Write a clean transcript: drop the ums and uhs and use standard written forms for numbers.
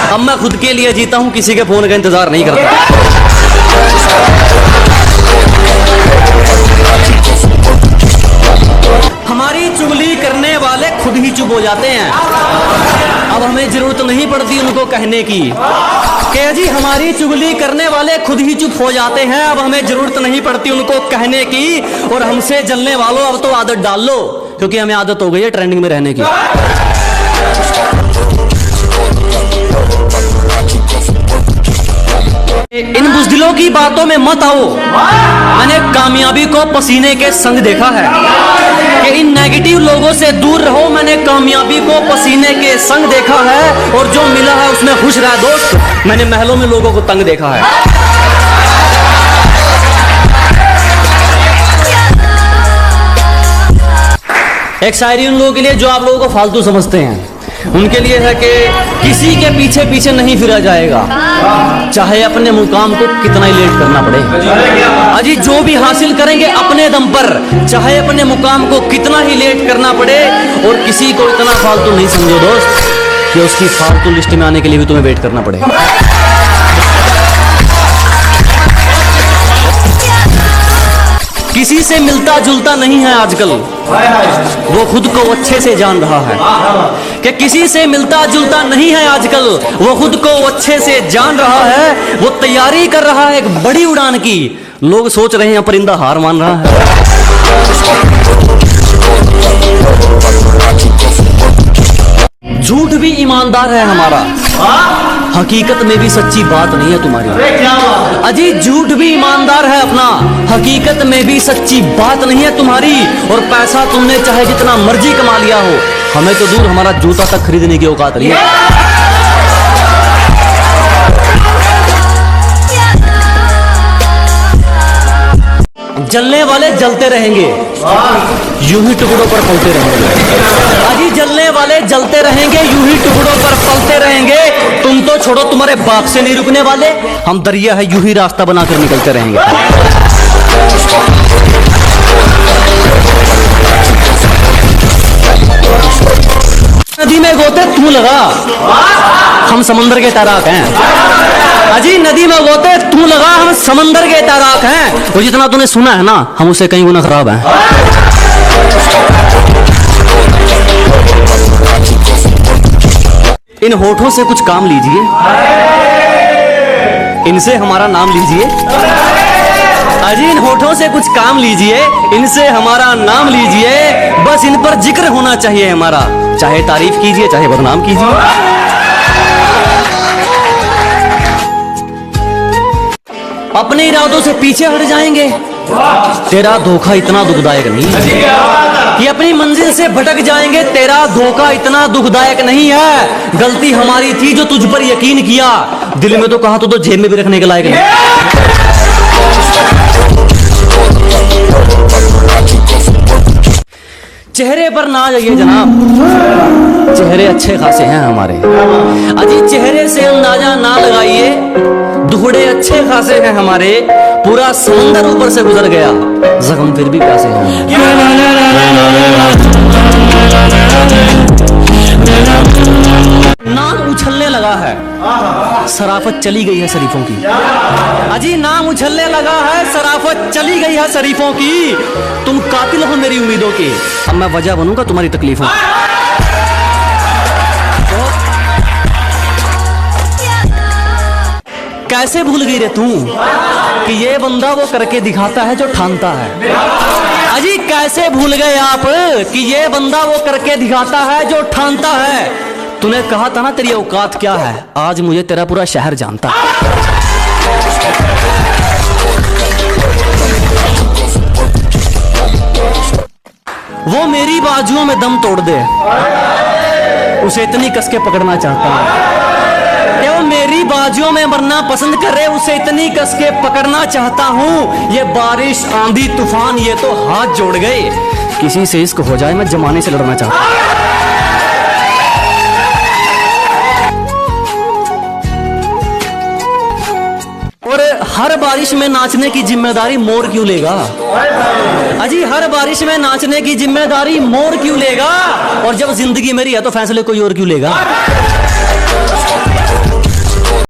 अब मैं खुद के लिए जीता हूँ, किसी के फोन का इंतजार नहीं करता। हमारी चुगली करने वाले खुद ही चुप हो जाते हैं। अब हमें जरूरत नहीं पड़ती उनको कहने की कि जी हमारी चुगली करने वाले खुद ही चुप हो जाते हैं। अब हमें जरूरत नहीं पड़ती उनको कहने की। और हमसे जलने वालों अब तो आदत डाल लो, क्योंकि हमें आदत हो गई है ट्रेंडिंग में रहने की। इन बुज़दिलों की बातों में मत आओ। मैंने कामयाबी को पसीने के संग देखा है कि इन नेगेटिव लोगों से दूर रहो। मैंने कामयाबी को पसीने के संग देखा है और जो मिला है उसमें खुश रहा दोस्त। मैंने महलों में लोगों को तंग देखा है। एक शायरी उन लोगों के लिए जो आप लोगों को फालतू समझते हैं, उनके लिए है कि किसी के पीछे पीछे नहीं फिरा जाएगा, चाहे अपने मुकाम को कितना ही लेट करना पड़े। अजी जो भी हासिल करेंगे अपने दम पर, चाहे अपने मुकाम को कितना ही लेट करना पड़े। और किसी को इतना फालतू नहीं समझो दोस्त कि उसकी फालतू लिस्ट में आने के लिए भी तुम्हें वेट करना पड़े। किसी से मिलता जुलता नहीं है आजकल, वो खुद को अच्छे से जान रहा है कि किसी से मिलता जुलता नहीं है आजकल, वो खुद को अच्छे से जान रहा है। वो तैयारी कर रहा है एक बड़ी उड़ान की, लोग सोच रहे हैं परिंदा हार मान रहा है। झूठ भी ईमानदार है हमारा, हकीकत में भी सच्ची बात नहीं है तुम्हारी। अजी झूठ भी ईमानदार है अपना, हकीकत में भी सच्ची बात नहीं है तुम्हारी। और पैसा तुमने चाहे जितना मर्जी कमा लिया हो, हमें तो दूर हमारा जूता तक खरीदने की औकात नहीं है। जलने वाले जलते रहेंगे, यूं ही टुकड़ों पर पलते रहेंगे। अजी जलने वाले जलते रहेंगे, यूं ही टुकड़ों पर पलते रहेंगे। तुम तो छोड़ो, तुम्हारे बाप से नहीं रुकने वाले। हम दरिया है, यूं ही रास्ता बनाकर निकलते रहेंगे। नदी में गोते तू लगा, हम समंदर के तैराक हैं। अजी नदी में गोते तू लगा, हम समंदर के तैराक हैं। और जितना तूने सुना है ना, हम उससे कहीं गुना खराब हैं। इन होठों से कुछ काम लीजिए, इनसे हमारा नाम लीजिए। अजी इन होठों से कुछ काम लीजिए, इनसे हमारा नाम लीजिए। बस इन पर जिक्र होना चाहिए हमारा, चाहे तारीफ कीजिए चाहे बदनाम कीजिए। अपने इरादों से पीछे हट जाएंगे, तेरा धोखा इतना दुखदायक नहीं है। ये अपनी मंजिल से भटक जाएंगे, तेरा धोखा इतना दुखदायक नहीं है। गलती हमारी थी जो तुझ पर यकीन किया, दिल में तो कहा तो जेब में भी रखने के लायक नहीं। चेहरे पर ना जाइए जनाब, चेहरे अच्छे खासे हैं हमारे। अजी चेहरे से अंदाजा ना लगाइए, दुखड़े अच्छे खासे हैं हमारे। पूरा समुंदर ऊपर से गुजर गया, जख्म फिर भी प्यासे हैं। नाम उछलने लगा है, शराफत चली गई है शरीफों की। अजी नाम उछलने लगा है, शराफत चली गई है शरीफों की। तुम कातिल हो मेरी उम्मीदों के, अब मैं वजह बनूंगा तुम्हारी तकलीफों। कैसे भूल गई रे तू कि ये बंदा वो करके दिखाता है जो ठानता है। अजी कैसे भूल गए आप कि ये बंदा वो करके दिखाता है जो ठानता है। तूने कहा था ना तेरी औकात क्या है, आज मुझे तेरा पूरा शहर जानता है। वो मेरी बाजुओं में दम तोड़ दे, उसे इतनी कस के पकड़ना चाहता है। वो मेरी बाजुओं में मरना पसंद करे, उसे इतनी कस के पकड़ना चाहता हूँ। ये बारिश आंधी तूफान ये तो हाथ जोड़ गए, किसी से इश्क हो जाए मैं जमाने से लड़ना चाहता हूँ। और हर बारिश में नाचने की जिम्मेदारी मोर क्यों लेगा। अजी हर बारिश में नाचने की जिम्मेदारी मोर क्यों लेगा। और जब जिंदगी मेरी है तो फैसले कोई और क्यों लेगा।